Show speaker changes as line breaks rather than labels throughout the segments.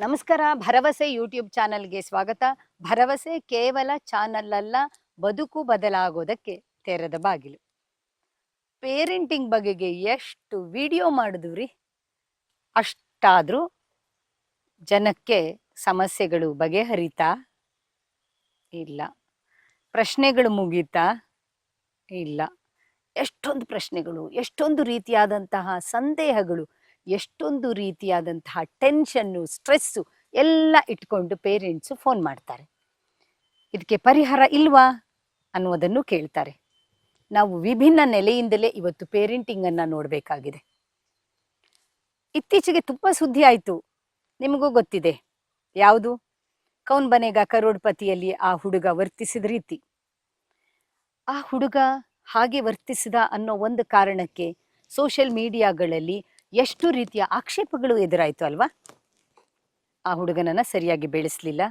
ನಮಸ್ಕಾರ. ಭರವಸೆ ಯೂಟ್ಯೂಬ್ ಚಾನಲ್ಗೆ ಸ್ವಾಗತ. ಭರವಸೆ ಕೇವಲ ಚಾನಲ್ ಅಲ್ಲ, ಬದುಕು ಬದಲಾಗೋದಕ್ಕೆ ತೆರೆದ ಬಾಗಿಲು. ಪೇರೆಂಟಿಂಗ್ ಬಗೆಗೆ ಎಷ್ಟು ವಿಡಿಯೋ ಮಾಡಿದ್ವಿ, ಅಷ್ಟಾದ್ರೂ ಜನಕ್ಕೆ ಸಮಸ್ಯೆಗಳು ಬಗೆಹರಿತಾ ಇಲ್ಲ. ಪ್ರಶ್ನೆಗಳು ಮುಗೀತಾ ಇಲ್ಲ. ಎಷ್ಟೊಂದು ಪ್ರಶ್ನೆಗಳು, ಎಷ್ಟೊಂದು ರೀತಿಯಾದಂತಹ ಸಂದೇಹಗಳು, ಎಷ್ಟೊಂದು ರೀತಿಯಾದಂತಹ ಟೆನ್ಷನ್ನು, ಸ್ಟ್ರೆಸ್ಸು ಎಲ್ಲ ಇಟ್ಕೊಂಡು ಪೇರೆಂಟ್ಸು ಫೋನ್ ಮಾಡ್ತಾರೆ. ಇದಕ್ಕೆ ಪರಿಹಾರ ಇಲ್ವಾ ಅನ್ನೋದನ್ನು ಕೇಳ್ತಾರೆ. ನಾವು ವಿಭಿನ್ನ ನೆಲೆಯಿಂದಲೇ ಇವತ್ತು ಪೇರೆಂಟಿಂಗನ್ನು ನೋಡಬೇಕಾಗಿದೆ. ಇತ್ತೀಚೆಗೆ ತುಂಬ ಸುದ್ದಿ ಆಯಿತು, ನಿಮಗೂ ಗೊತ್ತಿದೆ. ಯಾವುದು? ಕೌನ್ ಬನೇಗಾ ಕರೋಡ್ಪತಿಯಲ್ಲಿ ಆ ಹುಡುಗ ವರ್ತಿಸಿದ ರೀತಿ. ಆ ಹುಡುಗ ಹಾಗೆ ವರ್ತಿಸಿದ ಅನ್ನೋ ಒಂದು ಕಾರಣಕ್ಕೆ ಸೋಷಿಯಲ್ ಮೀಡಿಯಾಗಳಲ್ಲಿ ಎಷ್ಟು ರೀತಿಯ ಆಕ್ಷೇಪಗಳು ಎದುರಾಯಿತು ಅಲ್ವಾ? ಆ ಹುಡುಗನನ್ನು ಸರಿಯಾಗಿ ಬೆಳೆಸಲಿಲ್ಲ,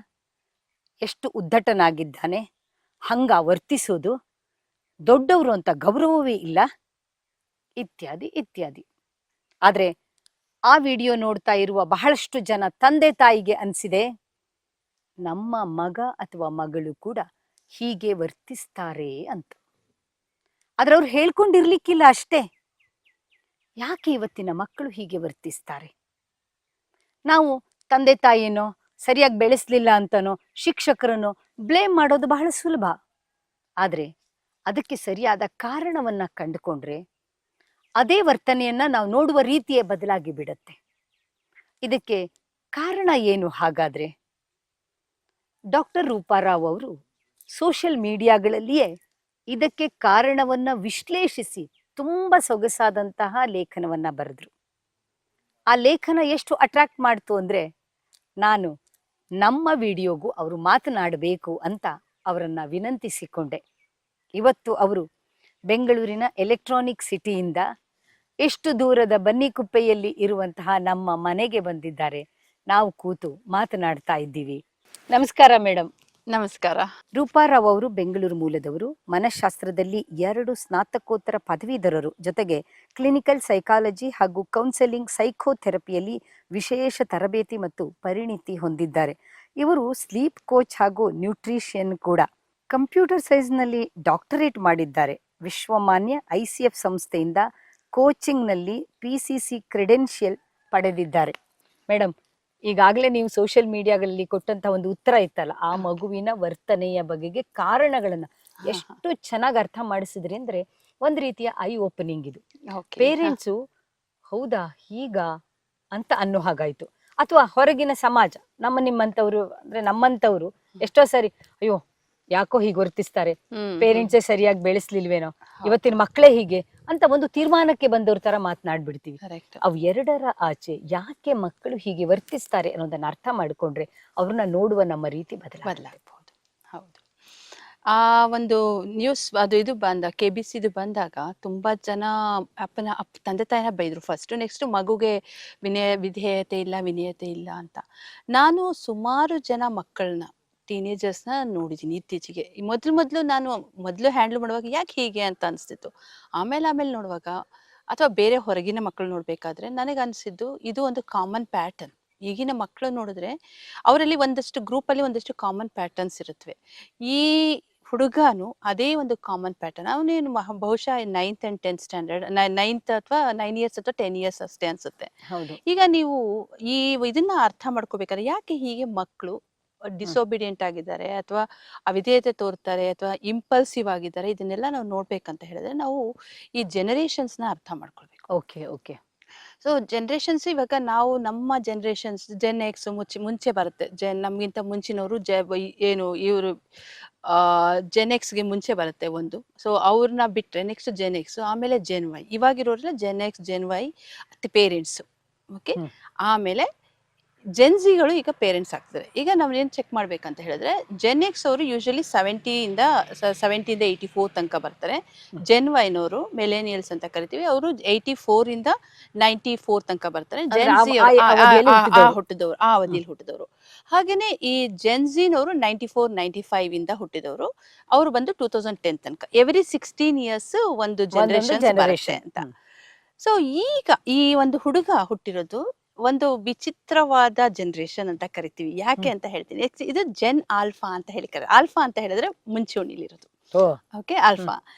ಎಷ್ಟು ಉದ್ದಟನಾಗಿದ್ದಾನೆ, ಹಂಗ ವರ್ತಿಸೋದು, ದೊಡ್ಡವರು ಅಂತ ಗೌರವವೇ ಇಲ್ಲ, ಇತ್ಯಾದಿ ಇತ್ಯಾದಿ. ಆದರೆ ಆ ವಿಡಿಯೋ ನೋಡ್ತಾ ಇರುವ ಬಹಳಷ್ಟು ಜನ ತಂದೆ ತಾಯಿಗೆ ಅನಿಸಿದೆ, ನಮ್ಮ ಮಗ ಅಥವಾ ಮಗಳು ಕೂಡ ಹೀಗೆ ವರ್ತಿಸ್ತಾರೆ ಅಂತ. ಆದರೆ ಅವ್ರು ಹೇಳ್ಕೊಂಡಿರ್ಲಿಕ್ಕಿಲ್ಲ ಅಷ್ಟೇ. ಯಾಕೆ ಇವತ್ತಿನ ಮಕ್ಕಳು ಹೀಗೆ ವರ್ತಿಸ್ತಾರೆ? ನಾವು ತಂದೆ ತಾಯಿನೋ ಸರಿಯಾಗಿ ಬೆಳೆಸಲಿಲ್ಲ ಅಂತನೋ ಶಿಕ್ಷಕರನ್ನೋ ಬ್ಲೇಮ್ ಮಾಡೋದು ಬಹಳ ಸುಲಭ. ಆದರೆ ಅದಕ್ಕೆ ಸರಿಯಾದ ಕಾರಣವನ್ನ ಕಂಡುಕೊಂಡ್ರೆ ಅದೇ ವರ್ತನೆಯನ್ನ ನಾವು ನೋಡುವ ರೀತಿಯೇ ಬದಲಾಗಿ ಬಿಡುತ್ತೆ. ಇದಕ್ಕೆ ಕಾರಣ ಏನು ಹಾಗಾದ್ರೆ? ಡಾಕ್ಟರ್ ರೂಪಾರಾವ್ ಅವರು ಸೋಷಿಯಲ್ ಮೀಡಿಯಾಗಳಲ್ಲಿಯೇ ಇದಕ್ಕೆ ಕಾರಣವನ್ನ ವಿಶ್ಲೇಷಿಸಿ ತುಂಬ ಸೊಗಸಾದಂತಹ ಲೇಖನವನ್ನ ಬರೆದ್ರು. ಆ ಲೇಖನ ಎಷ್ಟು ಅಟ್ರಾಕ್ಟ್ ಮಾಡ್ತು ಅಂದ್ರೆ, ನಾನು ನಮ್ಮ ವಿಡಿಯೋಗೂ ಅವರು ಮಾತನಾಡಬೇಕು ಅಂತ ಅವರನ್ನ ವಿನಂತಿಸಿಕೊಂಡೆ. ಇವತ್ತು ಅವರು ಬೆಂಗಳೂರಿನ ಎಲೆಕ್ಟ್ರಾನಿಕ್ ಸಿಟಿಯಿಂದ ಎಷ್ಟು ದೂರದ ಬನ್ನಿಕುಪ್ಪೆಯಲ್ಲಿ ಇರುವಂತಹ ನಮ್ಮ ಮನೆಗೆ ಬಂದಿದ್ದಾರೆ. ನಾವು ಕೂತು ಮಾತನಾಡ್ತಾ ಇದ್ದೀವಿ. ನಮಸ್ಕಾರ ಮೇಡಮ್.
ನಮಸ್ಕಾರ.
ರೂಪಾರಾವ್ ಅವರು ಬೆಂಗಳೂರು ಮೂಲದವರು. ಮನಃಶಾಸ್ತ್ರದಲ್ಲಿ 2 ಸ್ನಾತಕೋತ್ತರ ಪದವೀಧರರು. ಜೊತೆಗೆ ಕ್ಲಿನಿಕಲ್ ಸೈಕಾಲಜಿ ಹಾಗೂ ಕೌನ್ಸೆಲಿಂಗ್ ಸೈಕೋಥೆರಪಿಯಲ್ಲಿ ವಿಶೇಷ ತರಬೇತಿ ಮತ್ತು ಪರಿಣಿತಿ ಹೊಂದಿದ್ದಾರೆ. ಇವರು ಸ್ಲೀಪ್ ಕೋಚ್ ಹಾಗೂ ನ್ಯೂಟ್ರಿಷಿಯನ್ ಕೂಡ. ಕಂಪ್ಯೂಟರ್ ಸೈನ್ಸ್ನಲ್ಲಿ ಡಾಕ್ಟರೇಟ್ ಮಾಡಿದ್ದಾರೆ. ವಿಶ್ವಮಾನ್ಯ ICF ಸಂಸ್ಥೆಯಿಂದ ಕೋಚಿಂಗ್ನಲ್ಲಿ PCC ಕ್ರೆಡೆನ್ಷಿಯಲ್ ಪಡೆದಿದ್ದಾರೆ. ಮೇಡಮ್, ಈಗಾಗಲೇ ನೀವು ಸೋಷಿಯಲ್ ಮೀಡಿಯಾಗಳಲ್ಲಿ ಕೊಟ್ಟಂತ ಒಂದು ಉತ್ತರ ಇತ್ತಲ್ಲ, ಆ ಮಗುವಿನ ವರ್ತನೆಯ ಬಗೆಗೆ ಕಾರಣಗಳನ್ನ ಎಷ್ಟು ಚೆನ್ನಾಗಿ ಅರ್ಥ ಮಾಡಿಸಿದ್ರಿ ಅಂದ್ರೆ ಒಂದ್ ರೀತಿಯ ಐ ಓಪನಿಂಗ್ ಇದು. ಪೇರೆಂಟ್ಸು ಹೌದಾ ಹೀಗ ಅಂತ ಅನ್ನೋ ಹಾಗಾಯ್ತು. ಅಥವಾ ಹೊರಗಿನ ಸಮಾಜ, ನಿಮ್ಮಂತವ್ರು ಅಂದ್ರೆ ನಮ್ಮಂತವ್ರು ಎಷ್ಟೋ ಸರಿ ಅಯ್ಯೋ ಯಾಕೋ ಹೀಗೆ ವರ್ತಿಸ್ತಾರೆ, ಪೇರೆಂಟ್ಸೇ ಸರಿಯಾಗಿ ಬೆಳೆಸ್ಲಿಲ್ವೇನೋ, ಇವತ್ತಿನ ಮಕ್ಕಳೇ ಹೀಗೆ ಅಂತ ಒಂದು ತೀರ್ಮಾನಕ್ಕೆ ಬಂದವ್ರ ತರ ಮಾತನಾಡ್ಬಿಡ್ತೀವಿ. ಅವು ಎರಡರ ಆಚೆ ಯಾಕೆ ಮಕ್ಕಳು ಹೀಗೆ ವರ್ತಿಸ್ತಾರೆ ಅನ್ನೋದನ್ನ ಅರ್ಥ ಮಾಡ್ಕೊಂಡ್ರೆ ಅವ್ರನ್ನ ನೋಡುವ ನಮ್ಮ ರೀತಿ ಬದಲಾಗಬಹುದು.
ಹೌದು. ಆ ಒಂದು ನ್ಯೂಸ್ ಇದು KBC ಬಂದಾಗ ತುಂಬಾ ಜನ ತಂದೆ ತಾಯಿನ ಬೈದ್ರು ಫಸ್ಟ್. ನೆಕ್ಸ್ಟ್ ಮಗುಗೆ ವಿಧೇಯತೆ ಇಲ್ಲ, ವಿನಯತೆ ಇಲ್ಲ ಅಂತ. ನಾನು ಸುಮಾರು ಜನ ಮಕ್ಕಳನ್ನ, ಟೀನೇಜರ್ಸ್ನ ನೋಡಿದ್ದೀನಿ ಇತ್ತೀಚೆಗೆ. ಮೊದಲು ಹ್ಯಾಂಡಲ್ ಮಾಡುವಾಗ ಯಾಕೆ ಹೀಗೆ ಅಂತ ಅನಿಸ್ತಿತ್ತು. ಆಮೇಲೆ ನೋಡುವಾಗ ಅಥವಾ ಬೇರೆ ಹೊರಗಿನ ಮಕ್ಕಳು ನೋಡ್ಬೇಕಾದ್ರೆ ನನಗೆ ಅನಿಸಿದ್ದು ಇದು ಒಂದು ಕಾಮನ್ ಪ್ಯಾಟರ್ನ್. ಈಗಿನ ಮಕ್ಕಳು ನೋಡಿದ್ರೆ ಅವರಲ್ಲಿ ಗ್ರೂಪಲ್ಲಿ ಒಂದಷ್ಟು ಕಾಮನ್ ಪ್ಯಾಟರ್ನ್ಸ್ ಇರುತ್ತವೆ. ಈ ಹುಡುಗನು ಅದೇ ಒಂದು ಕಾಮನ್ ಪ್ಯಾಟರ್ನ್. ಅವನೇನು ಬಹುಶಃ 9th and 10th standard, 9th ಅಥವಾ 9 years ಅಥವಾ 10 years ಅಷ್ಟೇ ಅನ್ಸುತ್ತೆ. ಈಗ ನೀವು ಇದನ್ನ ಅರ್ಥ ಮಾಡ್ಕೋಬೇಕಾದ್ರೆ ಯಾಕೆ ಹೀಗೆ ಮಕ್ಕಳು ಡಿಸೋಬಿಡಿಯಂಟ್ ಆಗಿದ್ದಾರೆ ಅಥವಾ ಅವಿಧೇಯತೆ ತೋರ್ತಾರೆ ಅಥವಾ ಇಂಪಲ್ಸಿವ್ ಆಗಿದ್ದಾರೆ, ಇದನ್ನೆಲ್ಲ ನಾವು ನೋಡ್ಬೇಕಂತ ಹೇಳಿದ್ರೆ ನಾವು ಈ ಜನರೇಷನ್ಸ್ನ ಅರ್ಥ ಮಾಡ್ಕೊಳ್ಬೇಕು.
ಓಕೆ.
ಸೊ ಜನರೇಷನ್ಸ್ ಇವಾಗ ನಾವು ನಮ್ಮ ಜನರೇಷನ್ಸ್ Gen X ಮುಂಚೆ ಬರುತ್ತೆ. ನಮ್ಗಿಂತ ಮುಂಚಿನವರು ಇವರು Gen X ಗೆ ಮುಂಚೆ ಬರುತ್ತೆ ಒಂದು. ಸೊ ಅವ್ರನ್ನ ಬಿಟ್ರೆ ನೆಕ್ಸ್ಟ್ Gen X, ಆಮೇಲೆ Gen Y. ಇವಾಗಿರೋರೆಲ್ಲ Gen X, Gen Y parents. Okay, ಆಮೇಲೆ Gen Z ಗಳು ಈಗ ಪೇರೆಂಟ್ಸ್ ಆಗ್ತಾರೆ. ಈಗ ನಾವು ಏನು ಚೆಕ್ ಮಾಡ್ಬೇಕಂತ ಹೇಳಿದ್ರೆ Gen X ಅವರು ಯೂಶಲಿ 70 ಇಂದ 84 ತನಕ ಬರ್ತಾರೆ. Gen Y ನವರು ಮಿಲೇನಿಯಲ್ಸ್ ಅಂತ ಕರಿತೀವಿ, ಅವರು 84 ಇಂದ 94 ತನಕ ಬರ್ತಾರೆ. Gen Z ಹುಟ್ಟಿದವರು, ಆ ಅವಧಿಯಲ್ಲಿ ಹುಟ್ಟಿದವರು. ಹಾಗೇನೆ ಈ Gen Z ನವರು 94, 95 ಇಂದ ಹುಟ್ಟಿದವರು. ಅವರು ಬಂದು 2010 ತನಕ. ಎವ್ರಿ 16 years ಒಂದು ಜನರೇಷನ್ ಬರುತ್ತೆ ಅಂತ. ಸೊ ಈಗ ಈ ಒಂದು ಹುಡುಗ ಹುಟ್ಟಿರೋದು ಒಂದು ವಿಚಿತ್ರವಾದ ಜನರೇಷನ್ ಅಂತ ಕರಿತೀವಿ. ಯಾಕೆ ಅಂತ ಹೇಳ್ತೀನಿ. ಇದು ಜೆನ್ ಆಲ್ಫಾ ಅಂತ ಹೇಳಿ ಆಲ್ಫಾ ಅಂತ ಹೇಳಿದ್ರೆ ಮುಂಚೂಣಿಲಿರೋದು.
ಓ
ಓಕೆ, ಆಲ್ಫಾ.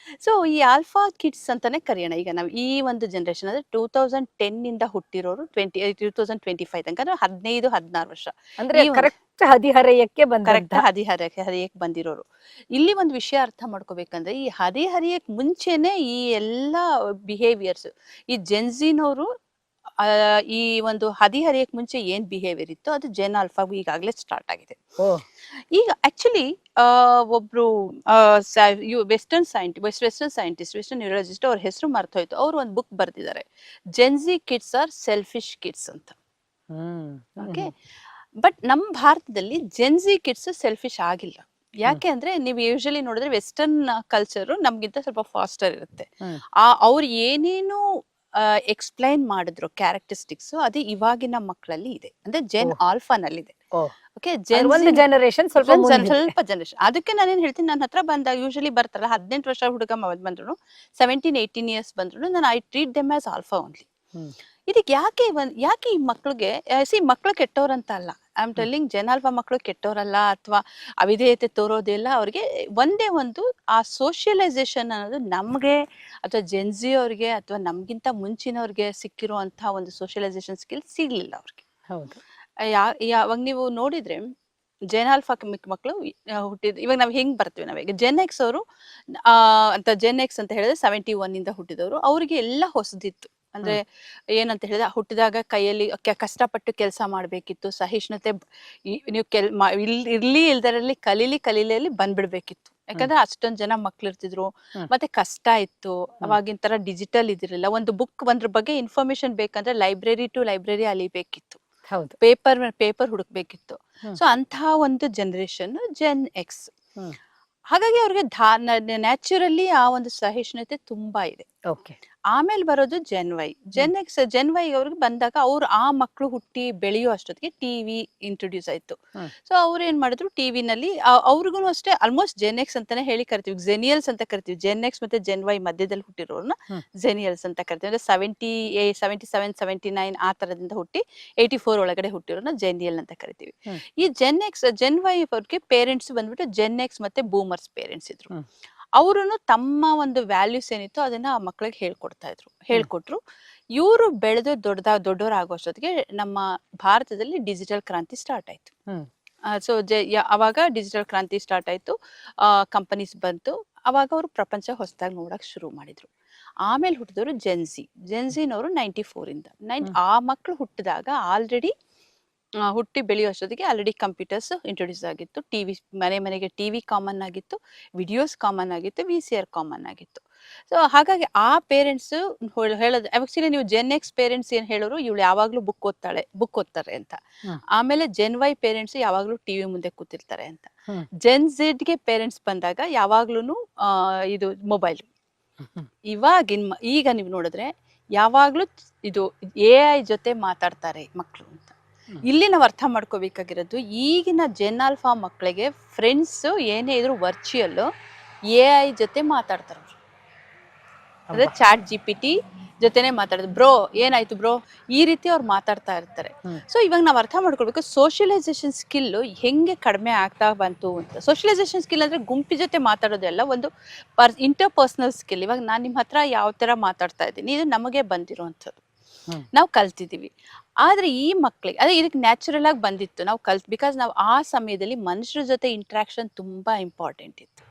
ಸೊ ಈ ಆಲ್ಫಾ ಕಿಡ್ಸ್ ಅಂತಾನೆ ಕರೆಯೋಣ. ಈಗ ನಾವು ಈ ಒಂದು ಜನರೇಷನ್ ಅಂದ್ರೆ 2010 ಇಂದ ಹುಟ್ಟಿರೋರು 2025 ತನಕ ಅಂದ್ರೆ 15-16 ವರ್ಷ.
ಅಂದ್ರೆ
ಈ ಒಂದು
ಕರೆಕ್ಟ್ ಹದಿಹರೆಯಕ್ಕೆ ಬಂದಂತ.
ಕರೆಕ್ಟ್ ಹದಿಹರೆಯಕ್ಕೆ ಬಂದಿರೋರು. ಇಲ್ಲಿ ಒಂದು ವಿಷಯ ಅರ್ಥ ಮಾಡ್ಕೋಬೇಕಂದ್ರೆ ಈ ಹದಿಹರೆಯಕ್ ಮುಂಚೆನೆ ಈ ಎಲ್ಲಾ ಬಿಹೇವಿಯರ್ಸ್ ಈ ಜೆನ್ಸಿನವರು ಈ ಒಂದು ಹದಿಹರೆಯಕ್ ಮುಂಚೆ ಏನ್ ಬಿಹೇವಿಯರ್ ಇತ್ತು ಅದು ಜೆನ್ ಆಲ್ಫಾ ಈಗಾಗಲೇ ಸ್ಟಾರ್ಟ್ ಆಗಿದೆ.
ಓ
ಈಗ ಆಕ್ಚುಲಿ ಒಬ್ರು ವೆಸ್ಟರ್ನ್ ಸೈಂಟಿಸ್ಟ್ ವೆಸ್ಟರ್ನ್ ನ್ಯೂರಾಲಜಿಸ್ಟ್ ಅವ್ರ ಹೆಸರು ಮರ್ತೋಯ್ತು. ಅವ್ರು ಒಂದು ಬುಕ್ ಬರ್ದಿದ್ದಾರೆ, gen Z kids are selfish kids ಅಂತ. ಓಕೆ, ಬಟ್ ನಮ್ಮ ಭಾರತದಲ್ಲಿ ಜೆನ್ಸಿ ಕಿಡ್ಸ್ ಸೆಲ್ಫಿಶ್ ಆಗಿಲ್ಲ. ಯಾಕೆ ಅಂದ್ರೆ ನೀವು ಯೂಶಲಿ ನೋಡಿದ್ರೆ ವೆಸ್ಟರ್ನ್ ಕಲ್ಚರ್ ನಮ್ಗಿಂತ ಸ್ವಲ್ಪ ಫಾಸ್ಟರ್ ಇರುತ್ತೆ. ಅವ್ರು ಏನೇನು ಎಕ್ಸ್ಪ್ಲೈನ್ ಮಾಡಿದ್ರು ಕ್ಯಾರೆಕ್ಟರಿಸ್ಟಿಕ್ಸ್ ಅದು ಇವಾಗಿನ ಮಕ್ಕಳಲ್ಲಿ ಇದೆ, ಅಂದ್ರೆ ಜೆನ್ ಆಲ್ಫಾನಲ್ಲಿದೆ. ಓಕೆ,
ಒಂದು ಜನರೇಷನ್ ಸ್ವಲ್ಪ
ಸ್ವಲ್ಪ ಜನರೇಷನ್. ಅದಕ್ಕೆ ನಾನೇನ್ ಹೇಳ್ತೀನಿ, ನನ್ನ ಹತ್ರ ಬಂದಾಗ ಯೂಶಲಿ ಬರ್ತಾರಲ್ಲ 18 ವರ್ಷ ಹುಡುಗ ಬಂದ್ರು 17-18 ಇಯರ್ಸ್ ಬಂದ್ರು ನಾನು I treat them as alpha only. ಇದಕ್ಕೆ ಯಾಕೆ ಈ ಮಕ್ಳಿಗೆ ಮಕ್ಳು ಕೆಟ್ಟವ್ರಂತ ಅಲ್ಲ, I am telling gen alpha ಮಕ್ಳು ಕೆಟ್ಟವರಲ್ಲ ಅಥವಾ ಅವಿಧೇಯತೆ ತೋರೋದಿಲ್ಲ. ಅವ್ರಿಗೆ ಒಂದೇ ಒಂದು ಆ ಸೋಷಿಯಲೈಸೇಷನ್ ಅನ್ನೋದು ನಮ್ಗೆ ಅಥವಾ ಜೆನ್ಸಿ ಅವ್ರಿಗೆ ಅಥವಾ ನಮ್ಗಿಂತ ಮುಂಚಿನವ್ರಿಗೆ ಸಿಕ್ಕಿರುವಂತಹ ಒಂದು ಸೋಷಿಯಲೈಸೇಷನ್ ಸ್ಕಿಲ್ ಸಿಗ್ಲಿಲ್ಲ ಅವ್ರಿಗೆ.
ಹೌದು.
ಯಾವಾಗ ನೀವು ನೋಡಿದ್ರೆ ಜೆನ್ ಆಲ್ಫಾ ಮಕ್ಕಳು ಹುಟ್ಟಿದ್ ಇವಾಗ ನಾವ್ ಹೆಂಗ್ ಬರ್ತೀವಿ, ನಾವೀಗ ಜೆನ್ ಎಕ್ಸ್ ಅವರು ಅಂತ ಜೆನ್ ಎಕ್ಸ್ ಅಂತ ಹೇಳಿದ್ರೆ 71 ಇಂದ ಹುಟ್ಟಿದವರು. ಅವ್ರಿಗೆ ಎಲ್ಲ ಹೊಸದಿತ್ತು. ಅಂದ್ರೆ ಏನಂತ ಹೇಳಿದ್ರೆ ಹುಟ್ಟಿದಾಗ ಕೈಯಲ್ಲಿ ಕಷ್ಟಪಟ್ಟು ಕೆಲಸ ಮಾಡ್ಬೇಕಿತ್ತು, ಸಹಿಷ್ಣುತೆ ನೀವು ಇರ್ಲಿ ಇಲ್ದರಲ್ಲಿ ಕಲೀಲಿ ಬಂದ್ಬಿಡ್ಬೇಕಿತ್ತು. ಯಾಕಂದ್ರೆ ಅಷ್ಟೊಂದ್ ಜನ ಮಕ್ಳು ಇರ್ತಿದ್ರು, ಮತ್ತೆ ಕಷ್ಟ ಇತ್ತು. ಅವಾಗಿನ ತರ ಡಿಜಿಟಲ್ ಇದಿರಲಿಲ್ಲ. ಒಂದು ಬುಕ್ ಒಂದ್ರ ಬಗ್ಗೆ ಇನ್ಫಾರ್ಮೇಶನ್ ಬೇಕಂದ್ರೆ ಲೈಬ್ರರಿ ಟು ಲೈಬ್ರರಿ ಅಲಿಬೇಕಿತ್ತು, ಪೇಪರ್ ಹುಡುಕ್ಬೇಕಿತ್ತು. ಸೊ ಅಂತಹ ಒಂದು ಜನರೇಷನ್ ಜೆನ್ ಎಕ್ಸ್. ಹಾಗಾಗಿ ಅವ್ರಿಗೆ ನ್ಯಾಚುರಲಿ ಆ ಒಂದು ಸಹಿಷ್ಣುತೆ ತುಂಬಾ ಇದೆ. ಆಮೇಲೆ ಬರೋದು ಜೆನ್ ವೈ. ಜೆನ್ ವೈ ಅವ್ರಿಗೆ ಬಂದಾಗ ಅವ್ರು ಆ ಮಕ್ಕಳು ಹುಟ್ಟಿ ಬೆಳೆಯೋ ಅಷ್ಟೊತ್ತಿಗೆ ಟಿವಿ ಇಂಟ್ರೊಡ್ಯೂಸ್ ಆಯ್ತು. ಸೊ ಅವ್ರು ಏನ್ ಮಾಡಿದ್ರು, ಟಿವಿನಲ್ಲಿ ಅವ್ರಿಗೂ ಅಷ್ಟೇ ಆಲ್ಮೋಸ್ಟ್ ಜೆನ್ ಎಕ್ಸ್ ಅಂತಾನೆ ಹೇಳಿ ಕರಿತೀವಿ, ಜೆನಿಯಲ್ಸ್ ಅಂತ ಕರಿತೀವಿ. ಜೆನ್ ಎಕ್ಸ್ ಮತ್ತೆ ಜೆನ್ ವೈ ಮಧ್ಯದಲ್ಲಿ ಹುಟ್ಟಿರೋರ್ನ ಜೆನಿಯಲ್ಸ್ ಅಂತ ಕರಿತೀವಿ. ಅಂದ್ರೆ 77, 79 ಆ ತರದಿಂದ ಹುಟ್ಟಿ 84 ಒಳಗಡೆ ಹುಟ್ಟಿರೋರ್ನ ಜೆನಿಯಲ್ ಅಂತ ಕರಿತೀವಿ. ಈ ಜೆನ್ ವೈ ಅವ್ರಿಗೆ ಪೇರೆಂಟ್ಸ್ ಬಂದ್ಬಿಟ್ಟು ಜೆನ್ ಎಕ್ಸ್ ಮತ್ತೆ ಬೂಮರ್ಸ್ ಪೇರೆಂಟ್ಸ್ ಇದ್ರು. ಅವರು ತಮ್ಮ ಒಂದು ವ್ಯಾಲ್ಯೂಸ್ ಏನಿತ್ತು ಅದನ್ನ ಆ ಮಕ್ಕಳಿಗೆ ಹೇಳ್ಕೊಟ್ರು. ಇವರು ಬೆಳೆದು ದೊಡ್ಡವರಾಗೋಷ್ಟೊತ್ತಿಗೆ ನಮ್ಮ ಭಾರತದಲ್ಲಿ ಡಿಜಿಟಲ್ ಕ್ರಾಂತಿ ಸ್ಟಾರ್ಟ್ ಆಯ್ತು. ಸೊ ಅವಾಗ ಡಿಜಿಟಲ್ ಕ್ರಾಂತಿ ಸ್ಟಾರ್ಟ್ ಆಯ್ತು, ಕಂಪನೀಸ್ ಬಂತು. ಅವಾಗ ಅವರು ಪ್ರಪಂಚ ಹೊಸದಾಗಿ ನೋಡಕ್ ಶುರು ಮಾಡಿದ್ರು. ಆಮೇಲೆ ಹುಟ್ಟಿದವರು ಜೆನ್ಸಿನವರು 94 ಇಂದ ಆ ಮಕ್ಕಳು ಹುಟ್ಟಿದಾಗ ಆಲ್ರೆಡಿ ಹುಟ್ಟಿ ಬೆಳೆಯುವಷ್ಟೊತ್ತಿಗೆ ಆಲ್ರೆಡಿ ಕಂಪ್ಯೂಟರ್ಸ್ ಇಂಟ್ರೊಡ್ಯೂಸ್ ಆಗಿತ್ತು, ಟಿವಿ ಮನೆಗೆ ಟಿವಿ ಕಾಮನ್ ಆಗಿತ್ತು, ವಿಡಿಯೋಸ್ ಕಾಮನ್ ಆಗಿತ್ತು, VCR ಕಾಮನ್ ಆಗಿತ್ತು. ಸೊ ಹಾಗಾಗಿ ಆ ಪೇರೆಂಟ್ಸ್ ಹೇಳೋದು ಆಕ್ಚುಲಿ ನೀವು ಜೆನ್ ಎಕ್ಸ್ ಪೇರೆಂಟ್ಸ್ ಏನ್ ಹೇಳೋರು, ಇವಳು ಯಾವಾಗ್ಲೂ ಬುಕ್ ಓದ್ತಾರೆ ಅಂತ. ಆಮೇಲೆ ಜೆನ್ ವೈ ಪೇರೆಂಟ್ಸ್ ಯಾವಾಗ್ಲೂ ಟಿವಿ ಮುಂದೆ ಕೂತಿರ್ತಾರೆ ಅಂತ. ಜೆನ್ ಝೆಡ್ಗೆ ಪೇರೆಂಟ್ಸ್ ಬಂದಾಗ ಯಾವಾಗ್ಲೂ ಇದು ಮೊಬೈಲ್. ಈಗ ನೀವು ನೋಡಿದ್ರೆ ಯಾವಾಗ್ಲೂ ಇದು AI ಜೊತೆ ಮಾತಾಡ್ತಾರೆ ಮಕ್ಕಳು ಅಂತ. ಇಲ್ಲಿ ನಾವು ಅರ್ಥ ಮಾಡ್ಕೋಬೇಕಾಗಿರೋದು, ಈಗಿನ ಜೆನ್ ಆಲ್ಫಾ ಮಕ್ಕಳಿಗೆ ಫ್ರೆಂಡ್ಸ್ ಏನೇ ಇದ್ರು ವರ್ಚುವಲ್ AI ಜೊತೆ ಮಾತಾಡ್ತಾರೆ. ಅಂದ್ರೆ ಚಾಟ್ GPT ಜೊತೆನೆ ಮಾತಾಡೋದು. ಬ್ರೋ ಏನಾಯ್ತು ಬ್ರೋ, ಈ ರೀತಿ ಅವ್ರು ಮಾತಾಡ್ತಾ ಇರ್ತಾರೆ. ಸೊ ಇವಾಗ ನಾವ್ ಅರ್ಥ ಮಾಡ್ಕೊಳ್ಬೇಕು ಸೋಷಿಯಲೈಸೇಷನ್ ಸ್ಕಿಲ್ ಹೆಂಗೆ ಕಡಿಮೆ ಆಗ್ತಾ ಬಂತು ಅಂತ. ಸೋಷಿಯಲೈಸೇಷನ್ ಸ್ಕಿಲ್ ಅಂದ್ರೆ ಗುಂಪಿ ಜೊತೆ ಮಾತಾಡೋದೆಲ್ಲ ಒಂದು ಇಂಟರ್ ಪರ್ಸನಲ್ ಸ್ಕಿಲ್. ಇವಾಗ ನಾನ್ ನಿಮ್ ಹತ್ರ ಯಾವ ತರ ಮಾತಾಡ್ತಾ ಇದ್ದೀನಿ ಇದು ನಮಗೆ ಬಂದಿರುವಂತದ್ದು, ನಾವು ಕಲ್ತಿದೀವಿ. ಆದ್ರೆ ಈ ಮಕ್ಳಿಗೆ ಅದೇ ಇದಕ್ಕೆ ನ್ಯಾಚುರಲ್ ಆಗಿ ಬಂದಿತ್ತು, ನಾವು ಬಿಕಾಸ್ ನಾವು ಆ ಸಮಯದಲ್ಲಿ ಮನುಷ್ಯರ ಜೊತೆ ಇಂಟ್ರಾಕ್ಷನ್ ತುಂಬಾ ಇಂಪಾರ್ಟೆಂಟ್ ಇತ್ತು.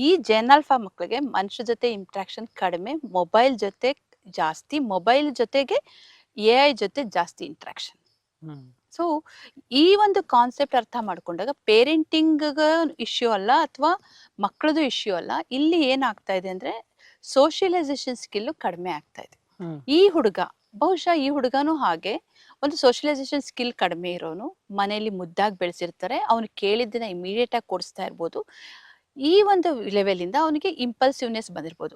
ಈ ಜೆನ್ ಆಲ್ಫಾ ಮಕ್ಳಿಗೆ ಮನುಷ್ಯರ ಜೊತೆ ಇಂಟ್ರಾಕ್ಷನ್ ಕಡಿಮೆ, ಮೊಬೈಲ್ ಜೊತೆ ಜಾಸ್ತಿ, ಮೊಬೈಲ್ ಜೊತೆಗೆ AI ಜೊತೆ ಜಾಸ್ತಿ ಇಂಟ್ರಾಕ್ಷನ್. ಸೊ ಈ ಒಂದು ಕಾನ್ಸೆಪ್ಟ್ ಅರ್ಥ ಮಾಡ್ಕೊಂಡಾಗ ಪೇರೆಂಟಿಂಗ್ ಇಶ್ಯೂ ಅಲ್ಲ ಅಥವಾ ಮಕ್ಕಳದು ಇಶ್ಯೂ ಅಲ್ಲ. ಇಲ್ಲಿ ಏನಾಗ್ತಾ ಇದೆ ಅಂದ್ರೆ ಸೋಷಿಯಲೈಸೇಷನ್ ಸ್ಕಿಲ್ ಕಡಿಮೆ ಆಗ್ತಾ ಇದೆ. ಬಹುಶಃ ಈ ಹುಡುಗನೂ ಹಾಗೆ ಒಂದು ಸೋಷಿಯಲೈಸೇಷನ್ ಸ್ಕಿಲ್ ಕಡಿಮೆ ಇರೋನು, ಮನೆಯಲ್ಲಿ ಮುದ್ದಾಗಿ ಬೆಳೆಸಿರ್ತಾರೆ, ಅವನು ಕೇಳಿದ್ದನ್ನ ಇಮಿಡಿಯೇಟ್ ಆಗಿ ಕೊಡಿಸ್ತಾ ಇರ್ಬೋದು. ಈ ಒಂದು ಲೆವೆಲ್ ಇಂದ ಅವನಿಗೆ ಇಂಪಲ್ಸಿವ್ನೆಸ್ ಬಂದಿರ್ಬೋದು.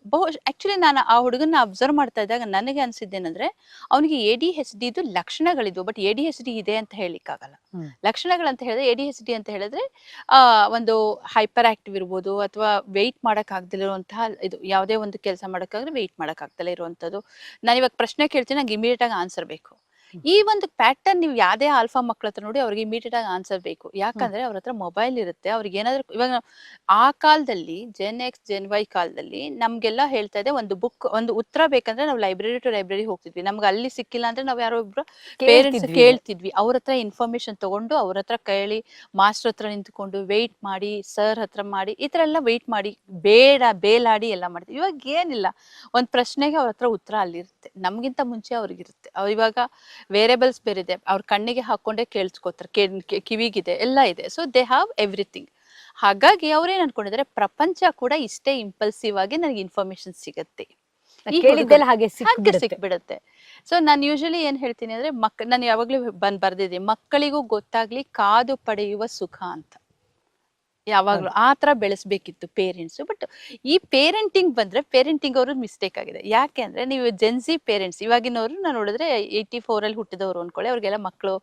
ಆಕ್ಚುಲಿ ನಾನು ಆ ಹುಡುಗನ ಅಬ್ಸರ್ವ್ ಮಾಡ್ತಾ ಇದ್ದಾಗ ನನಗೆ ಅನ್ಸಿದ್ದೇನೆಂದ್ರೆ ಅವನಿಗೆ ADHD ಲಕ್ಷಣಗಳಿದ್ವು, ಬಟ್ ADHD ಇದೆ ಅಂತ ಹೇಳಿಕ್ಕಾಗಲ್ಲ. ಲಕ್ಷಣಗಳಂತ ಹೇಳಿದ್ರೆ ADHD ಅಂತ ಹೇಳಿದ್ರೆ ಒಂದು ಹೈಪರ್ ಆಕ್ಟಿವ್ ಇರ್ಬೋದು, ಅಥವಾ ವೆಯ್ಟ್ ಮಾಡಕ್ ಆಗ್ದಿರುವಂತಹ ಇದು ಯಾವುದೇ ಒಂದು ಕೆಲಸ ಮಾಡಕ್ಕಾದ್ರೆ ವೆಯ್ಟ್ ಮಾಡಕ್ ಆಗ್ದಲೇ ಇರುವಂತದ್ದು. ನಾನು ಇವಾಗ ಪ್ರಶ್ನೆ ಕೇಳ್ತೀನಿ, ನಂಗೆ ಇಮಿಡಿಯೇಟ್ ಆಗಿ ಆನ್ಸರ್ ಬೇಕು. ಈ ಒಂದು ಪ್ಯಾಟರ್ನ್ ನೀವು ಯಾವ್ದೇ ಆಲ್ಫಾ ಮಕ್ಳ ಹತ್ರ ನೋಡಿ ಅವ್ರಿಗೆ ಇಮಿಡಿಯೇಟ್ ಆಗಿ ಆನ್ಸರ್ ಬೇಕು. ಯಾಕಂದ್ರೆ ಅವ್ರ ಹತ್ರ ಮೊಬೈಲ್ ಇರುತ್ತೆ. ಅವ್ರಿಗೆ ಏನಾದ್ರು ಇವಾಗ ಆ ಕಾಲದಲ್ಲಿ Gen X Gen Y ಕಾಲದಲ್ಲಿ ನಮ್ಗೆಲ್ಲ ಹೇಳ್ತಾ ಇದೆ, ಒಂದು ಬುಕ್ ಒಂದು ಉತ್ತರ ಬೇಕಂದ್ರೆ ನಾವು ಲೈಬ್ರರಿ ಟು ಲೈಬ್ರರಿ ಹೋಗ್ತಿದ್ವಿ. ನಮ್ಗೆ ಅಲ್ಲಿ ಸಿಕ್ಕಿಲ್ಲ ಅಂದ್ರೆ ನಾವು ಯಾರೋ ಒಬ್ರು ಪೇರೆಂಟ್ಸ್
ಕೇಳ್ತಿದ್ವಿ.
ಕೇಳ್ತಿದ್ವಿ. ಅವ್ರ ಹತ್ರ ಇನ್ಫಾರ್ಮೇಶನ್ ತಗೊಂಡು ಅವ್ರ ಹತ್ರ ಕೇಳಿ ಮಾಸ್ಟರ್ ಹತ್ರ ನಿಂತ್ಕೊಂಡು ವೆಯ್ಟ್ ಮಾಡಿ, ಸರ್ ಹತ್ರ ಮಾಡಿ, ಈ ತರ ಎಲ್ಲ ವೆಯ್ಟ್ ಮಾಡಿ ಬೇಲಾಡಿ ಎಲ್ಲ ಮಾಡ್ತೀವಿ. ಇವಾಗ ಏನಿಲ್ಲ, ಒಂದ್ ಪ್ರಶ್ನೆಗೆ ಅವ್ರ ಹತ್ರ ಉತ್ತರ ಅಲ್ಲಿರುತ್ತೆ. ನಮ್ಗಿಂತ ಮುಂಚೆ ಅವ್ರಿಗಿರುತ್ತೆ. ಅವ್ರು ಇವಾಗ ವೇರಿಯಬಲ್ಸ್ ಬೇರೆ ಇದೆ, ಅವ್ರ ಕಣ್ಣಿಗೆ ಹಾಕೊಂಡೇ ಕೇಳಿಸ್ಕೊತಾರೆ, ಕಿವಿಗಿದೆ, ಎಲ್ಲ ಇದೆ. So they have everything. ಹಾಗಾಗಿ ಅವ್ರೇನ್ ಅನ್ಕೊಂಡಿದ್ದಾರೆ, ಪ್ರಪಂಚ ಕೂಡ ಇಷ್ಟೇ ಇಂಪಲ್ಸಿವ್ ಆಗಿ ನನಗೆ ಇನ್ಫಾರ್ಮೇಶನ್ ಸಿಗತ್ತೆ,
ಕೇಳಿದ್ದೆಲ್ಲ ಹಾಗೆ
ಹಾಗೆ ಸಿಕ್ಬಿಡುತ್ತೆ. ಸೊ ನಾನು ಯೂಶಲಿ ಏನ್ ಹೇಳ್ತೀನಿ ಅಂದ್ರೆ, ನಾನು ಯಾವಾಗ್ಲೂ ಬರ್ದಿದ್ದೀನಿ, ಮಕ್ಕಳಿಗೂ ಗೊತ್ತಾಗ್ಲಿ ಕಾದು ಪಡೆಯುವ ಸುಖ ಅಂತ. ಯಾವಾಗ್ಲೂ ಆ ತರ ಬೆಳೆಸ್ಬೇಕಿತ್ತು ಪೇರೆಂಟ್ಸ್. ಬಟ್ ಈ ಪೇರೆಂಟಿಂಗ್ ಬಂದ್ರೆ, ಪೇರೆಂಟಿಂಗ್ ಅವ್ರ ಮಿಸ್ಟೇಕ್ ಆಗಿದೆ. ಯಾಕೆ ಅಂದ್ರೆ, ನೀವು ಜೆನ್ಸಿ ಪೇರೆಂಟ್ಸ್ ಇವಾಗಿನವ್ರು ನಾನು ನೋಡಿದ್ರೆ 84 ಅಲ್ಲಿ ಹುಟ್ಟಿದವ್ರು ಅನ್ಕೊಳ್ಳಿ, ಅವ್ರಿಗೆಲ್ಲ ಮಕ್ಕಳು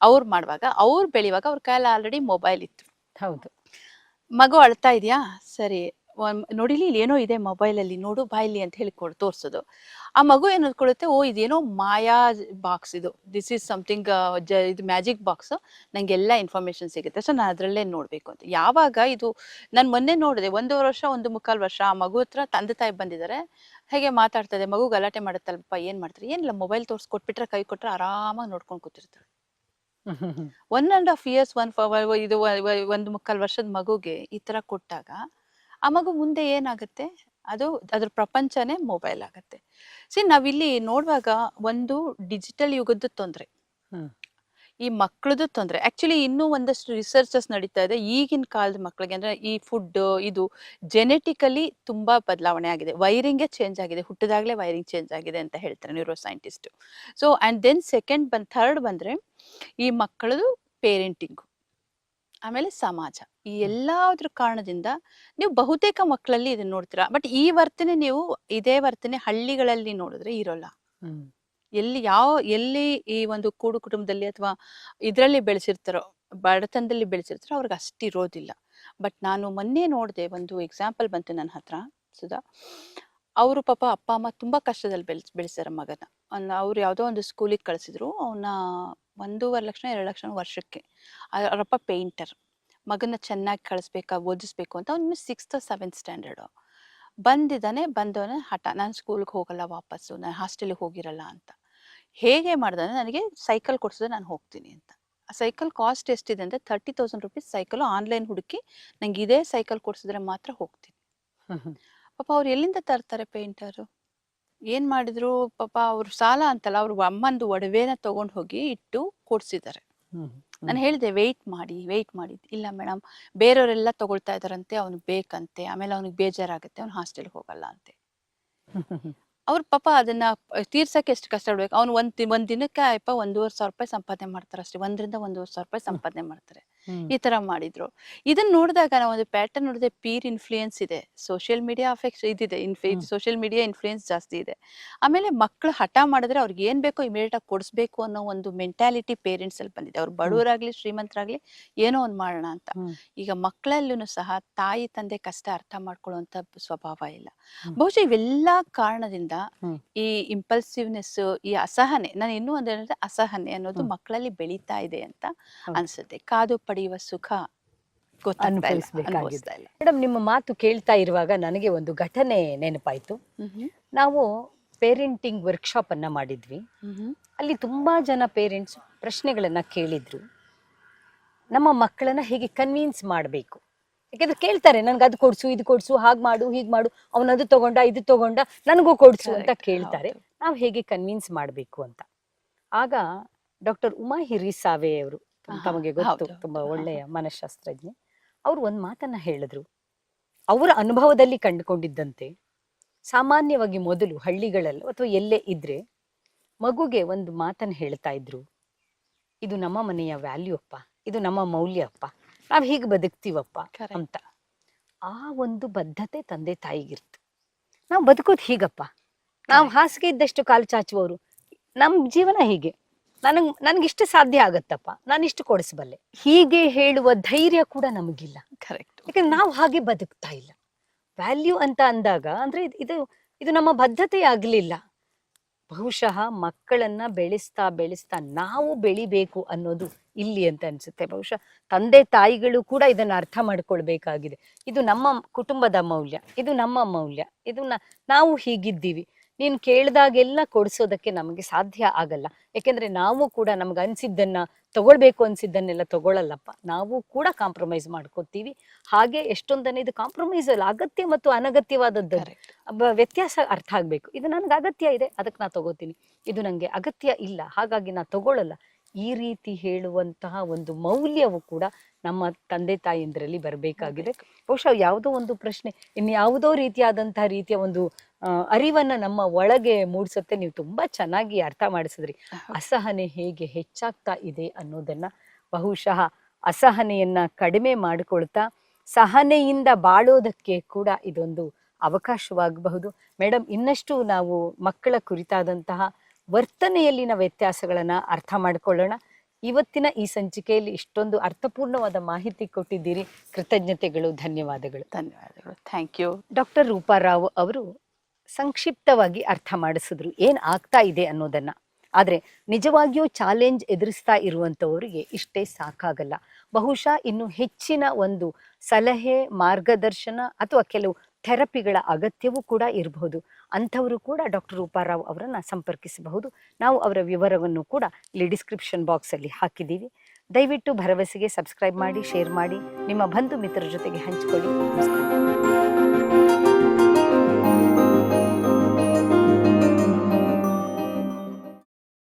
ಅವ್ರು ಮಾಡುವಾಗ, ಅವ್ರು ಬೆಳೆಯುವಾಗ ಅವ್ರ ಕೈಯಲ್ಲಿ ಆಲ್ರೆಡಿ ಮೊಬೈಲ್ ಇತ್ತು.
ಹೌದು.
ಮಗು ಅಳ್ತಾ ಇದೆಯಾ, ಸರಿ ನೋಡಿಲಿ ಇಲ್ಲಿ ಏನೋ ಇದೆ ಮೊಬೈಲ್ ಅಲ್ಲಿ, ನೋಡು ಬಾಯ್ಲಿ ಅಂತ ಹೇಳಿ ತೋರ್ಸೋದು. ಆ ಮಗು ಏನ್ ಅನ್ಕೊಳ್ಳುತ್ತೆ, ಓ ಇದೇನೋ ಮಾಯಾ ಬಾಕ್ಸ್, ಇದು ದಿಸ್ ಈಸ್ ಸಮಥಿಂಗ್, ಇದು ಮ್ಯಾಜಿಕ್ ಬಾಕ್ಸ್, ನಂಗೆಲ್ಲ ಇನ್ಫಾರ್ಮೇಶನ್ ಸಿಗುತ್ತೆ, ಸೊ ನಾನು ಅದ್ರಲ್ಲೇ ನೋಡ್ಬೇಕು ಅಂತ. ಯಾವಾಗ ಇದು ನಾನು ಮೊನ್ನೆ ನೋಡಿದೆ, 1.5 ವರ್ಷ 1.25 ವರ್ಷ ಆ ಮಗು ಹತ್ರ ತಂದೆ ತಾಯಿ ಬಂದಿದ್ದಾರೆ, ಹೇಗೆ ಮಾತಾಡ್ತಾ ಇದೆ, ಮಗು ಗಲಾಟೆ ಮಾಡುತ್ತಲ್ಪ, ಏನ್ ಮಾಡ್ತಾರೆ, ಏನಿಲ್ಲ ಮೊಬೈಲ್ ತೋರ್ಸ್ಕೊಟ್ಬಿಟ್ರೆ, ಕೈ ಕೊಟ್ರೆ ಆರಾಮಾಗಿ ನೋಡ್ಕೊಂಡು ಕೂತಿರ್ತಾಳೆ. 1.5 years ಇದು 1.25 ವರ್ಷದ ಮಗುಗೆ ಈ ತರ ಕೊಟ್ಟಾಗ ಆ ಮಗು ಮುಂದೆ ಏನಾಗುತ್ತೆ, ಅದ್ರ ಪ್ರಪಂಚನೇ ಮೊಬೈಲ್ ಆಗತ್ತೆ. ನಾವಿಲ್ಲಿ ನೋಡುವಾಗ ಒಂದು ಡಿಜಿಟಲ್ ಯುಗದ ತೊಂದ್ರೆ, ಈ ಮಕ್ಕಳದು ತೊಂದ್ರೆ. ಆಕ್ಚುಲಿ ಇನ್ನೂ ಒಂದಷ್ಟು ರಿಸರ್ಚಸ್ ನಡೀತಾ ಇದೆ ಈಗಿನ ಕಾಲದ ಮಕ್ಕಳಿಗೆ. ಅಂದ್ರೆ ಈ ಫುಡ್ ಇದು ಜೆನೆಟಿಕಲಿ ತುಂಬಾ ಬದಲಾವಣೆ ಆಗಿದೆ, ವೈರಿಂಗೇ ಚೇಂಜ್ ಆಗಿದೆ, ಹುಟ್ಟಿದಾಗ್ಲೇ ವೈರಿಂಗ್ ಚೇಂಜ್ ಆಗಿದೆ ಅಂತ ಹೇಳ್ತಾರೆ neuroscientist. So and then third ಬಂದ್ರೆ ಈ ಮಕ್ಕಳದು ಪೇರೆಂಟಿಂಗು, ಆಮೇಲೆ ಸಮಾಜ, ಈ ಎಲ್ಲಾದ್ರ ಕಾರಣದಿಂದ ನೀವು ಬಹುತೇಕ ಮಕ್ಕಳಲ್ಲಿ ಇದನ್ನ ನೋಡ್ತೀರಾ. ಬಟ್ ಈ ವರ್ತನೆ ನೀವು ಇದೇ ವರ್ತನೆ ಹಳ್ಳಿಗಳಲ್ಲಿ ನೋಡಿದ್ರೆ ಇರೋಲ್ಲ. ಎಲ್ಲಿ ಈ ಒಂದು ಕೂಡು ಕುಟುಂಬದಲ್ಲಿ ಅಥವಾ ಇದ್ರಲ್ಲಿ ಬೆಳೆಸಿರ್ತಾರೋ, ಬಡತನದಲ್ಲಿ ಬೆಳೆಸಿರ್ತಾರೋ, ಅವ್ರಿಗೆ ಅಷ್ಟಿರೋದಿಲ್ಲ. ಬಟ್ ನಾನು ಮೊನ್ನೆ ನೋಡಿದೆ, ಒಂದು ಎಕ್ಸಾಂಪಲ್ ಬಂತು ನನ್ನ ಹತ್ರ ಸುಧಾ. ಅವರು ಪಾಪ ಅಪ್ಪ ಅಮ್ಮ ತುಂಬಾ ಕಷ್ಟದಲ್ಲಿ ಬೆಳೆಸ್ಯಾರ ಮಗನ. ಅವ್ರು ಯಾವ್ದೋ ಒಂದು ಸ್ಕೂಲಿಗೆ ಕಳ್ಸಿದ್ರು ಅವನ್ನ, 1.5 ಲಕ್ಷ 2 ಲಕ್ಷ ವರ್ಷಕ್ಕೆ. ಅವರಪ್ಪ ಪೇಂಟರ್. ಮಗನ ಚೆನ್ನಾಗಿ ಓದಿಸ್ಬೇಕು ಅಂತ ಅವ್ನು 6th or 7th ಸ್ಟ್ಯಾಂಡರ್ಡ್ ಬಂದವನೇ ಹಠ, ನಾನು ಸ್ಕೂಲ್ಗೆ ಹೋಗಲ್ಲ ವಾಪಸ್ಸು, ನಾನು ಹಾಸ್ಟೆಲ್ಗೆ ಹೋಗಿರಲ್ಲ ಅಂತ. ಹೇಗೆ ಮಾಡ್ದಾನೆ, ನನಗೆ ಸೈಕಲ್ ಕೊಡ್ಸಿದ್ರೆ ನಾನು ಹೋಗ್ತೀನಿ ಅಂತ. ಆ ಸೈಕಲ್ ಕಾಸ್ಟ್ ಎಷ್ಟಿದೆ ಅಂದ್ರೆ 30,000 ರೂಪೀಸ್ ಸೈಕಲ್. ಆನ್ಲೈನ್ ಹುಡುಕಿ ನಂಗೆ ಇದೇ ಸೈಕಲ್ ಕೊಡ್ಸಿದ್ರೆ ಮಾತ್ರ ಹೋಗ್ತೀನಿ. ಪಾಪ ಅವ್ರು ಎಲ್ಲಿಂದ ತರ್ತಾರೆ ಪೇಂಟರು? ಏನ್ ಮಾಡಿದ್ರು ಪಾಪ, ಅವ್ರು ಸಾಲ ಅಂತಲ್ಲ, ಅವ್ರ ಅಮ್ಮಂದು ಒಡವೆನ ತಗೊಂಡು ಹೋಗಿ ಇಟ್ಟು ಕೊಡ್ಸಿದ್ದಾರೆ. ನಾನು ಹೇಳಿದೆ ವೆಯ್ಟ್ ಮಾಡಿ. ಇಲ್ಲ ಮೇಡಮ್, ಬೇರೆಯವರೆಲ್ಲ ತಗೊಳ್ತಾ ಇದಾರಂತೆ, ಅವ್ನಿಗೆ ಬೇಕಂತೆ, ಆಮೇಲೆ ಅವ್ನಿಗೆ ಬೇಜಾರಾಗುತ್ತೆ, ಅವ್ನು ಹಾಸ್ಟೆಲ್ಗೆ ಹೋಗಲ್ಲ ಅಂತೆ. ಅವ್ರ ಪಾಪ ಅದನ್ನ ತೀರ್ಸಕ್ಕೆ ಎಷ್ಟು ಕಷ್ಟ ಪಡ್ಬೇಕು. ಅವ್ನು ಒಂದ್ ದಿನಕ್ಕೆ 1,500 ರೂಪಾಯಿ ಸಂಪಾದನೆ ಮಾಡ್ತಾರೆ ಅಷ್ಟೇ, 1,000-1,500 ರೂಪಾಯಿ ಸಂಪಾದನೆ ಮಾಡ್ತಾರೆ. ಈ ತರ ಮಾಡಿದ್ರು. ಇದನ್ನ ನೋಡಿದಾಗ ನಾವು ಒಂದು ಪ್ಯಾಟರ್ನ್ ನೋಡಿದೆ, ಪೀರ್ ಇನ್ಫ್ಲೂಯೆನ್ಸ್ ಇದೆ, ಸೋಷಿಯಲ್ ಮೀಡಿಯಾ ಅಫೆಕ್ಟ್ ಇದಿದೆ, ಸೋಷಿಯಲ್ ಮೀಡಿಯಾ ಇನ್ಫ್ಲೂಯೆನ್ಸ್ ಜಾಸ್ತಿ ಇದೆ. ಆಮೇಲೆ ಮಕ್ಕಳು ಹಠ ಮಾಡಿದ್ರೆ ಅವ್ರಿಗೆ ಏನ್ ಬೇಕೋ ಇಮಿಡಿಯೇಟ್ ಆಗಿ ಕೊಡಿಸ್ಬೇಕು ಅನ್ನೋ ಒಂದು ಮೆಂಟಾಲಿಟಿ ಪೇರೆಂಟ್ಸ್ ಅಲ್ಲಿ ಬಂದಿದೆ. ಅವ್ರು ಬಡವರಾಗ್ಲಿ ಶ್ರೀಮಂತರಾಗ್ಲಿ ಏನೋ ಒಂದ್ ಮಾಡೋಣ ಅಂತ. ಈಗ ಮಕ್ಕಳಲ್ಲೂ ಸಹ ತಾಯಿ ತಂದೆ ಕಷ್ಟ ಅರ್ಥ ಮಾಡ್ಕೊಳ್ಳುವಂತ ಸ್ವಭಾವ ಇಲ್ಲ. ಬಹುಶಃ ಇವೆಲ್ಲಾ ಕಾರಣದಿಂದ ಈ ಇಂಪಲ್ಸಿವ್ನೆಸ್, ಈ ಅಸಹನೆ, ನಾನು ಇನ್ನೂ ಒಂದ್ ಹೇಳಿದ್ರೆ ಅಸಹನೆ ಅನ್ನೋದು ಮಕ್ಕಳಲ್ಲಿ ಬೆಳೀತಾ ಇದೆ ಅಂತ ಅನ್ಸುತ್ತೆ. ಕಾದು ಪಡೆಯುವ ಸುಖ ಅನುಭವಿಸ್ತಾ ಇಲ್ಲ.
ಮೇಡಮ್, ನಿಮ್ಮ ಮಾತು ಕೇಳ್ತಾ ಇರುವಾಗ ನನಗೆ ಒಂದು ಘಟನೆ ನೆನಪಾಯ್ತು. ನಾವು ಪೇರೆಂಟಿಂಗ್ ವರ್ಕ್ಶಾಪ್ ಅನ್ನ ಮಾಡಿದ್ವಿ. ಅಲ್ಲಿ ತುಂಬಾ ಜನ ಪೇರೆಂಟ್ಸ್ ಪ್ರಶ್ನೆಗಳನ್ನ ಕೇಳಿದ್ರು, ನಮ್ಮ ಮಕ್ಕಳನ್ನ ಹೇಗೆ ಕನ್ವಿನ್ಸ್ ಮಾಡಬೇಕು. ಯಾಕಂದ್ರೆ ಕೇಳ್ತಾರೆ, ನನ್ಗೆ ಅದು ಕೊಡ್ಸು, ಇದು ಕೊಡ್ಸು, ಹಾಗ್ ಮಾಡು, ಹೀಗ್ ಮಾಡು, ಅವನದು ತಗೊಂಡ, ಇದು ತಗೊಂಡ, ನನಗೂ ಕೊಡ್ಸು ಅಂತ ಕೇಳ್ತಾರೆ. ನಾವು ಹೇಗೆ ಕನ್ವಿನ್ಸ್ ಮಾಡಬೇಕು ಅಂತ. ಆಗ ಡಾಕ್ಟರ್ ಉಮಾ ಹಿರಿಸಾವೆ ಅವರು, ತಮಗೆ ಗೊತ್ತು, ತುಂಬಾ ಒಳ್ಳೆಯ ಮನಃಶಾಸ್ತ್ರಜ್ಞೆ, ಅವ್ರು ಒಂದ್ ಮಾತನ್ನ ಹೇಳಿದ್ರು. ಅವರ ಅನುಭವದಲ್ಲಿ ಕಂಡುಕೊಂಡಿದ್ದಂತೆ, ಸಾಮಾನ್ಯವಾಗಿ ಮೊದಲು ಹಳ್ಳಿಗಳಲ್ಲೂ ಅಥವಾ ಎಲ್ಲೇ ಇದ್ರೆ ಮಗುಗೆ ಒಂದು ಮಾತನ್ನ ಹೇಳ್ತಾ ಇದ್ರು, ಇದು ನಮ್ಮ ಮನೆಯ ವ್ಯಾಲ್ಯೂ ಅಪ್ಪ, ಇದು ನಮ್ಮ ಮೌಲ್ಯ ಅಪ್ಪ, ನಾವ್ ಹೀಗೆ ಬದುಕ್ತೀವಪ್ಪ ಅಂತ. ಆ ಒಂದು ಬದ್ಧತೆ ತಂದೆ ತಾಯಿಗಿರ್ತು. ನಾವು ಬದುಕೋದು ಹೀಗಪ್ಪ, ನಾವು ಹಾಸಿಗೆ ಇದ್ದಷ್ಟು ಕಾಲು ಚಾಚುವವರು, ನಮ್ ಜೀವನ ಹೀಗೆ, ನನ್ಗಿಷ್ಟು ಸಾಧ್ಯ ಆಗತ್ತಪ್ಪ, ನಾನಿಷ್ಟು ಕೊಡಿಸಬಲ್ಲೆ, ಹೀಗೆ ಹೇಳುವ ಧೈರ್ಯ ಕೂಡ ನಮಗಿಲ್ಲ. ಯಾಕಂದ್ರೆ ನಾವು ಹಾಗೆ ಬದುಕ್ತಾ ಇಲ್ಲ. ವ್ಯಾಲ್ಯೂ ಅಂತ ಅಂದಾಗ ಅಂದ್ರೆ ಇದು ನಮ್ಮ ಬದ್ಧತೆ ಆಗ್ಲಿಲ್ಲ. ಬಹುಶಃ ಮಕ್ಕಳನ್ನ ಬೆಳೆಸ್ತಾ ಬೆಳೆಸ್ತಾ ನಾವು ಬೆಳಿಬೇಕು ಅನ್ನೋದು ಇಲ್ಲಿ ಅಂತ ಅನ್ಸುತ್ತೆ. ಬಹುಶಃ ತಂದೆ ತಾಯಿಗಳು ಕೂಡ ಇದನ್ನ ಅರ್ಥ ಮಾಡ್ಕೊಳ್ಬೇಕಾಗಿದೆ. ಇದು ನಮ್ಮ ಕುಟುಂಬದ ಮೌಲ್ಯ, ಇದು ನಮ್ಮ ಮೌಲ್ಯ, ನಾವು ಹೀಗಿದ್ದೀವಿ. ನೀನ್ ಕೇಳ್ದಾಗೆಲ್ಲ ಕೊಡ್ಸೋದಕ್ಕೆ ನಮಗೆ ಸಾಧ್ಯ ಆಗಲ್ಲ. ಯಾಕೆಂದ್ರೆ ನಾವು ಕೂಡ ನಮ್ಗೆ ಅನ್ಸಿದ್ದನ್ನ ತಗೊಳ್ಬೇಕು ಅನ್ಸಿದ್ದನ್ನೆಲ್ಲ ತಗೊಳ್ಳಲ್ಲಪ್ಪ. ನಾವು ಕೂಡ ಕಾಂಪ್ರಮೈಸ್ ಮಾಡ್ಕೋತೀವಿ. ಹಾಗೆ ಎಷ್ಟೊಂದನ್ನ ಇದು ಕಾಂಪ್ರಮೈಸ್ ಅಲ್ಲ, ಅಗತ್ಯ ಮತ್ತು ಅನಗತ್ಯವಾದದ್ದು ವ್ಯತ್ಯಾಸ ಅರ್ಥ ಆಗ್ಬೇಕು. ಇದು ನನ್ಗೆ ಅಗತ್ಯ ಇದೆ, ಅದಕ್ಕೆ ನಾ ತಗೋತೀನಿ. ಇದು ನಂಗೆ ಅಗತ್ಯ ಇಲ್ಲ, ಹಾಗಾಗಿ ನಾ ತಗೊಳ್ಳಲ್ಲ. ಈ ರೀತಿ ಹೇಳುವಂತಹ ಒಂದು ಮೌಲ್ಯವು ಕೂಡ ನಮ್ಮ ತಂದೆ ತಾಯಿಯಂದ್ರಲ್ಲಿ ಬರಬೇಕಾಗಿದೆ. ಬಹುಶಃ ಯಾವುದೋ ಒಂದು ಪ್ರಶ್ನೆ ಇನ್ಯಾವುದೋ ರೀತಿಯ ಒಂದು ಅರಿವನ್ನ ನಮ್ಮ ಒಳಗೆ ಮೂಡಿಸುತ್ತೆ. ನೀವು ತುಂಬಾ ಚೆನ್ನಾಗಿ ಅರ್ಥ ಮಾಡಿಸಿದ್ರಿ. ಅಸಹನೆ ಹೇಗೆ ಹೆಚ್ಚಾಗ್ತಾ ಇದೆ ಅನ್ನೋದನ್ನ, ಬಹುಶಃ ಅಸಹನೆಯನ್ನ ಕಡಿಮೆ ಮಾಡಿಕೊಳ್ತಾ ಸಹನೆಯಿಂದ ಬಾಳೋದಕ್ಕೆ ಕೂಡ ಇದೊಂದು ಅವಕಾಶವಾಗಬಹುದು. ಮೇಡಮ್, ಇನ್ನಷ್ಟು ನಾವು ಮಕ್ಕಳ ಕುರಿತಾದಂತಹ ವರ್ತನೆಯಲ್ಲಿನ ವ್ಯತ್ಯಾಸಗಳನ್ನ ಅರ್ಥ ಮಾಡಿಕೊಳ್ಳೋಣ. ಇವತ್ತಿನ ಈ ಸಂಚಿಕೆಯಲ್ಲಿ ಇಷ್ಟೊಂದು ಅರ್ಥಪೂರ್ಣವಾದ ಮಾಹಿತಿ ಕೊಟ್ಟಿದ್ದೀರಿ. ಕೃತಜ್ಞತೆಗಳು, ಧನ್ಯವಾದಗಳು.
ಧನ್ಯವಾದಗಳು. Thank you.
ಡಾಕ್ಟರ್ ರೂಪಾರಾವ್ ಅವರು ಸಂಕ್ಷಿಪ್ತವಾಗಿ ಅರ್ಥ ಮಾಡಿಸಿದ್ರು ಏನ್ ಆಗ್ತಾ ಇದೆ ಅನ್ನೋದನ್ನ. ಆದ್ರೆ ನಿಜವಾಗಿಯೂ ಚಾಲೆಂಜ್ ಎದುರಿಸ್ತಾ ಇರುವಂತವರಿಗೆ ಇಷ್ಟೇ ಸಾಕಾಗಲ್ಲ. ಬಹುಶಃ ಇನ್ನು ಹೆಚ್ಚಿನ ಒಂದು ಸಲಹೆ, ಮಾರ್ಗದರ್ಶನ ಅಥವಾ ಕೆಲವು ಥೆರಪಿಗಳ ಅಗತ್ಯವೂ ಕೂಡ ಇರಬಹುದು. ಅಂಥವರು ಕೂಡ ಡಾಕ್ಟರ್ ರೂಪಾರಾವ್ ಅವರನ್ನ ಸಂಪರ್ಕಿಸಬಹುದು. ನಾವು ಅವರ ವಿವರವನ್ನು ಕೂಡ ಇಲ್ಲಿ ಡಿಸ್ಕ್ರಿಪ್ಷನ್ ಬಾಕ್ಸ್ ಅಲ್ಲಿ ಹಾಕಿದ್ದೀವಿ. ದಯವಿಟ್ಟು ಭರವಸೆಗೆ ಸಬ್ಸ್ಕ್ರೈಬ್ ಮಾಡಿ, ಶೇರ್ ಮಾಡಿ, ನಿಮ್ಮ ಬಂಧು ಮಿತ್ರರ ಜೊತೆಗೆ ಹಂಚಿಕೊಳ್ಳಿ. ನಮಸ್ಕಾರ.